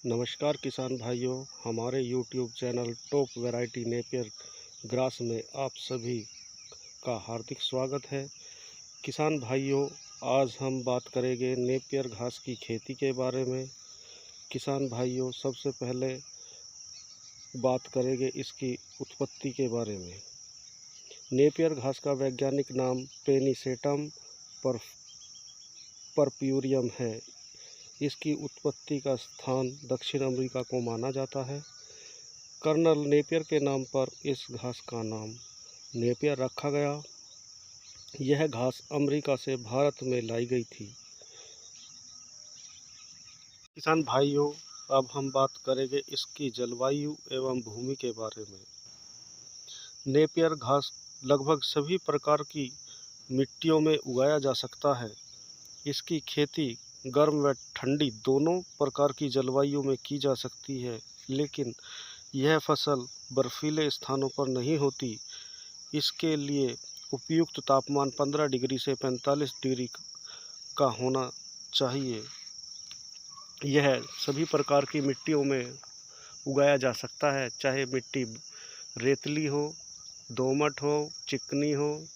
नमस्कार किसान भाइयों, हमारे YouTube channel top variety Napier grass में आप सभी का हार्दिक स्वागत है। किसान भाइयों, आज हम बात करेंगे नेपियर घास की खेती के बारे में। किसान भाइयों, सबसे पहले बात करेंगे इसकी उत्पत्ति के बारे में। नेपियर घास का वैज्ञानिक नाम पेनिसेटम परप्यूरियम है। इसकी उत्पत्ति का स्थान दक्षिण अमेरिका को माना जाता है। कर्नल नेपियर के नाम पर इस घास का नाम नेपियर रखा गया। यह घास अमेरिका से भारत में लाई गई थी। किसान भाइयों, अब हम बात करेंगे इसकी जलवायु एवं भूमि के बारे में। नेपियर घास लगभग सभी प्रकार की मिट्टियों में उगाया जा सकता है। इसकी खेती गर्म व ठंडी दोनों प्रकार की जलवायु में की जा सकती है, लेकिन यह फसल बर्फीले स्थानों पर नहीं होती। इसके लिए उपयुक्त तापमान 15 डिग्री से 45 डिग्री का होना चाहिए। यह सभी प्रकार की मिट्टियों में उगाया जा सकता है, चाहे मिट्टी रेतली हो, दोमट हो, चिकनी हो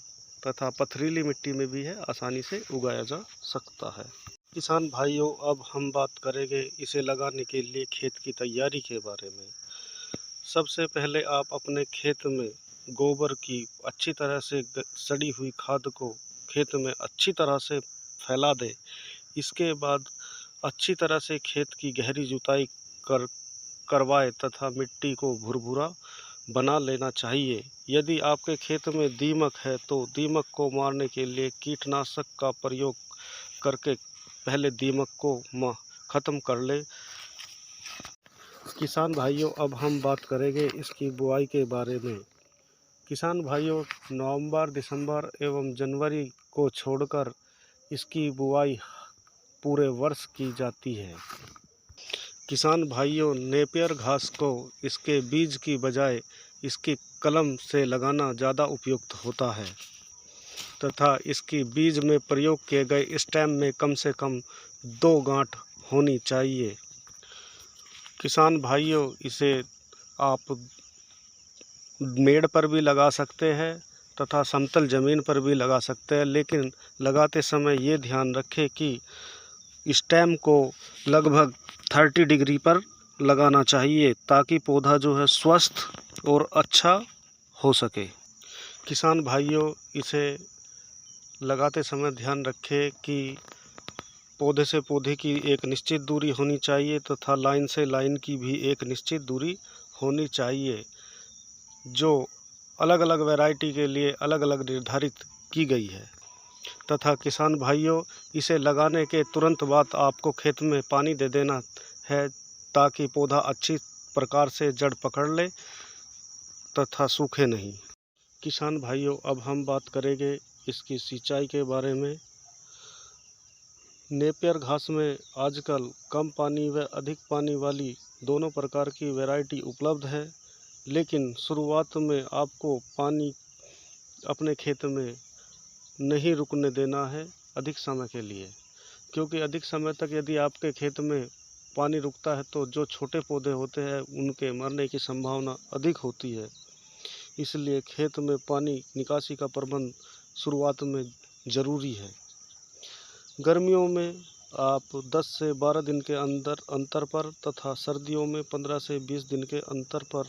तथा पथरीली मिट्टी में भी है आसानी से उगाया जा सकता है। किसान भाइयों, अब हम बात करेंगे इसे लगाने के लिए खेत की तैयारी के बारे में। सबसे पहले आप अपने खेत में गोबर की अच्छी तरह से सड़ी हुई खाद को खेत में अच्छी तरह से फैला दें। इसके बाद अच्छी तरह से खेत की गहरी जुताई करवाएं तथा मिट्टी को भुरभुरा बना लेना चाहिए। यदि आपके खेत में दीमक है तो दीमक को मारने के लिए कीटनाशक का प्रयोग करके पहले दीमक को ख़त्म कर ले। किसान भाइयों, अब हम बात करेंगे इसकी बुआई के बारे में। किसान भाइयों, नवंबर, दिसंबर एवं जनवरी को छोड़कर इसकी बुआई पूरे वर्ष की जाती है। किसान भाइयों, नेपियर घास को इसके बीज की बजाय इसकी कलम से लगाना ज़्यादा उपयुक्त होता है तथा इसकी बीज में प्रयोग किए गए स्टेम में कम से कम 2 गांठ होनी चाहिए। किसान भाइयों, इसे आप मेड़ पर भी लगा सकते हैं तथा समतल ज़मीन पर भी लगा सकते हैं, लेकिन लगाते समय ये ध्यान रखें कि स्टेम को लगभग 30 डिग्री पर लगाना चाहिए ताकि पौधा जो है स्वस्थ और अच्छा हो सके। किसान भाइयों, इसे लगाते समय ध्यान रखें कि पौधे से पौधे की एक निश्चित दूरी होनी चाहिए तथा लाइन से लाइन की भी एक निश्चित दूरी होनी चाहिए, जो अलग अलग वैरायटी के लिए अलग अलग निर्धारित की गई है। तथा किसान भाइयों, इसे लगाने के तुरंत बाद आपको खेत में पानी दे देना है ताकि पौधा अच्छी प्रकार से जड़ पकड़ ले तथा सूखे नहीं। किसान भाइयों, अब हम बात करेंगे इसकी सिंचाई के बारे में। नेपियर घास में आजकल कम पानी व अधिक पानी वाली दोनों प्रकार की वैरायटी उपलब्ध है, लेकिन शुरुआत में आपको पानी अपने खेत में नहीं रुकने देना है अधिक समय के लिए, क्योंकि अधिक समय तक यदि आपके खेत में पानी रुकता है तो जो छोटे पौधे होते हैं उनके मरने की संभावना अधिक होती है। इसलिए खेत में पानी निकासी का प्रबंध शुरुआत में ज़रूरी है। गर्मियों में आप 10 से 12 दिन के अंतर पर तथा सर्दियों में 15 से 20 दिन के अंतर पर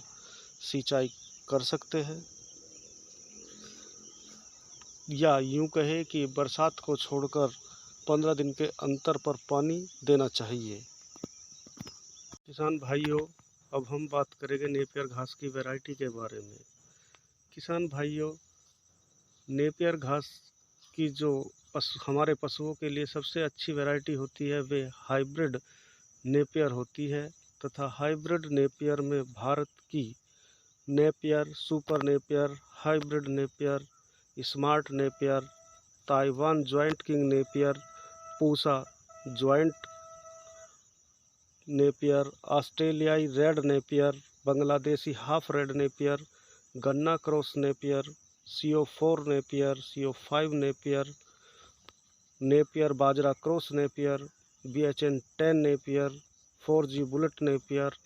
सिंचाई कर सकते हैं, या यूं कहें कि बरसात को छोड़कर 15 दिन के अंतर पर पानी देना चाहिए। किसान भाइयों, अब हम बात करेंगे नेपियर घास की वैरायटी के बारे में। किसान भाइयों, नेपियर घास की जो हमारे पशुओं के लिए सबसे अच्छी वैरायटी होती है वे हाइब्रिड नेपियर होती है तथा हाइब्रिड नेपियर में भारत की Napier, super Napier, hybrid Napier, smart Napier, Taiwan joint king Napier, Pusa joint Napier, ऑस्ट्रेलियाई red Napier, Bangladeshi half red Napier, गन्ना cross Napier, CO4 Napier, CO5 Napier, Napier बाजरा cross Napier, BHN 10 Napier, 4G bullet Napier,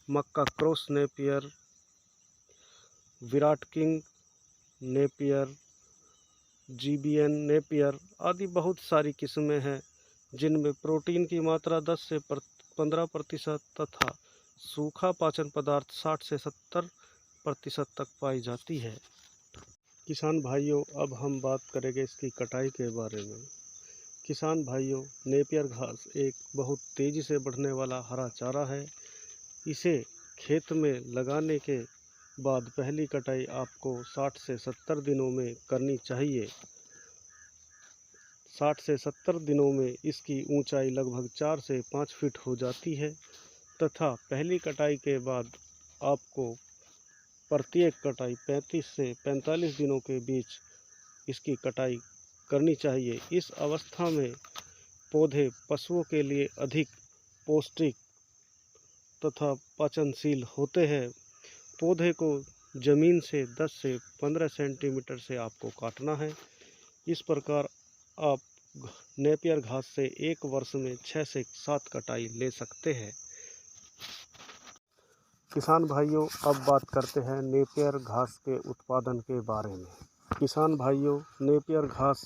मक्का cross Napier, Virat king Napier, GBN Napier आदि बहुत सारी किस्में हैं जिनमें प्रोटीन की मात्रा 10 से 15% तथा सूखा पाचन पदार्थ 60 से 70% तक पाई जाती है। किसान भाइयों, अब हम बात करेंगे इसकी कटाई के बारे में। किसान भाइयों, नेपियर घास एक बहुत तेज़ी से बढ़ने वाला हरा चारा है। इसे खेत में लगाने के बाद पहली कटाई आपको 60 से 70 दिनों में करनी चाहिए। 60 से 70 दिनों में इसकी ऊंचाई लगभग 4 से 5 फीट हो जाती है तथा पहली कटाई के बाद आपको प्रत्येक कटाई 35 से 45 दिनों के बीच इसकी कटाई करनी चाहिए। इस अवस्था में पौधे पशुओं के लिए अधिक पौष्टिक तथा पाचनशील होते हैं। पौधे को ज़मीन से 10 से 15 सेंटीमीटर से आपको काटना है। इस प्रकार आप नेपियर घास से एक वर्ष में 6 से 7 कटाई ले सकते हैं। किसान भाइयों, अब बात करते हैं नेपियर घास के उत्पादन के बारे में। किसान भाइयों, नेपियर घास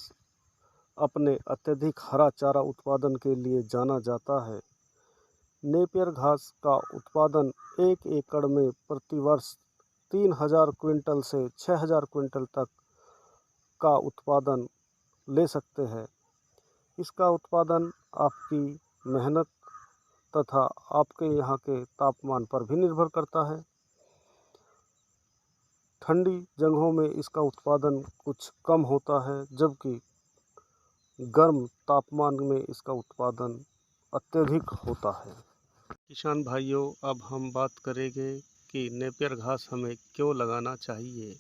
अपने अत्यधिक हरा चारा उत्पादन के लिए जाना जाता है। नेपियर घास का उत्पादन 1 एकड़ में प्रतिवर्ष 3000 क्विंटल से 6000 क्विंटल तक का उत्पादन ले सकते हैं। इसका उत्पादन आपकी मेहनत तथा आपके यहाँ के तापमान पर भी निर्भर करता है। ठंडी जगहों में इसका उत्पादन कुछ कम होता है, जबकि गर्म तापमान में इसका उत्पादन अत्यधिक होता है। किसान भाइयों, अब हम बात करेंगे कि नेपियर घास हमें क्यों लगाना चाहिए,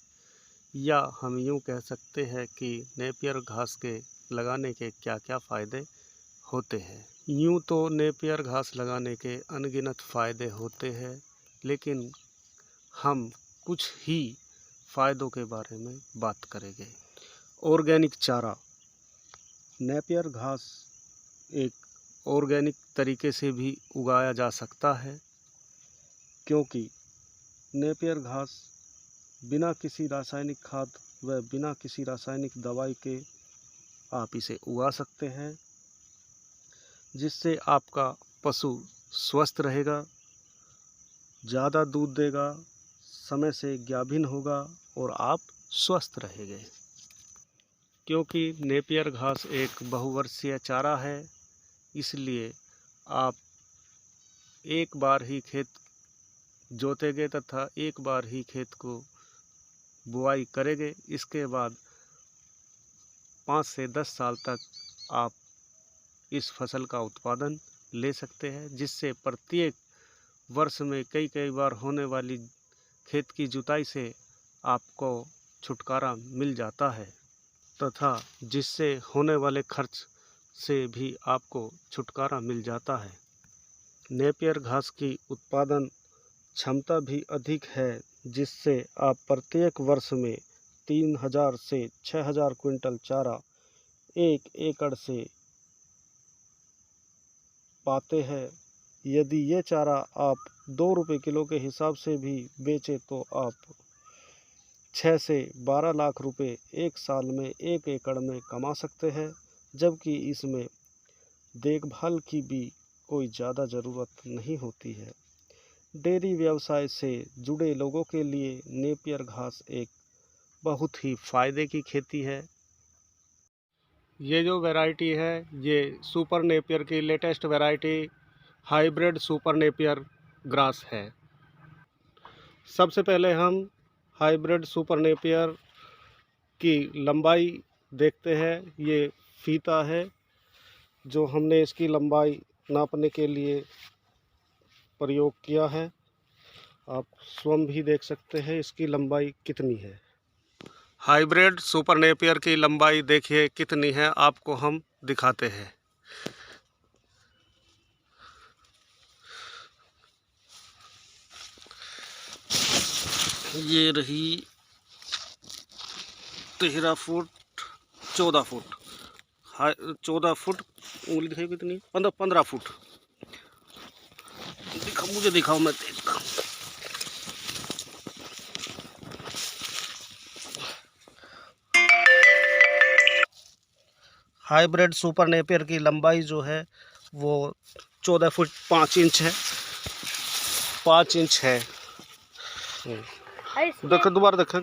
या हम यूँ कह सकते हैं कि नेपियर घास के लगाने के क्या क्या फ़ायदे होते हैं। यूँ तो नेपियर घास लगाने के अनगिनत फ़ायदे होते हैं, लेकिन हम कुछ ही फ़ायदों के बारे में बात करेंगे। ऑर्गेनिक चारा। नेपियर घास एक ऑर्गेनिक तरीके से भी उगाया जा सकता है, क्योंकि नेपियर घास बिना किसी रासायनिक खाद व बिना किसी रासायनिक दवाई के आप इसे उगा सकते हैं, जिससे आपका पशु स्वस्थ रहेगा, ज़्यादा दूध देगा, समय से गाभिन होगा और आप स्वस्थ रहेंगे। क्योंकि नेपियर घास एक बहुवर्षीय चारा है, इसलिए आप एक बार ही खेत जोतेंगे तथा एक बार ही खेत को बुआई करेंगे। इसके बाद 5 से 10 साल तक आप इस फसल का उत्पादन ले सकते हैं, जिससे प्रत्येक वर्ष में कई बार होने वाली खेत की जुताई से आपको छुटकारा मिल जाता है तथा जिससे होने वाले खर्च से भी आपको छुटकारा मिल जाता है। नेपियर घास की उत्पादन क्षमता भी अधिक है, जिससे आप प्रत्येक वर्ष में 3000 से 6000 क्विंटल चारा 1 एकड़ से पाते हैं। यदि ये चारा आप 2 रुपये किलो के हिसाब से भी बेचें तो आप 6 से 12 लाख रुपए एक साल में 1 एकड़ में कमा सकते हैं, जबकि इसमें देखभाल की भी कोई ज़्यादा ज़रूरत नहीं होती है। डेयरी व्यवसाय से जुड़े लोगों के लिए नेपियर घास एक बहुत ही फ़ायदे की खेती है। ये जो वैरायटी है, ये सुपर नेपियर की latest variety hybrid super Napier grass है। सबसे पहले हम हाइब्रिड सुपर नेपियर की लंबाई देखते हैं। ये फीता है जो हमने इसकी लंबाई नापने के लिए प्रयोग किया है। आप स्वयं भी देख सकते हैं इसकी लंबाई कितनी है। हाइब्रिड सुपर नेपियर की लंबाई देखिए कितनी है, आपको हम दिखाते हैं। ये रही 13 फुट 14 फुट 14 फुट, उंगली दिखाई कितनी, 15 फुट। मुझे दिखाओ, मैं देखता हूँ। हाइब्रिड सुपर नेपियर की लंबाई जो है वो 14 फुट 5 इंच है, 5 इंच है। देखो दोबारा देखा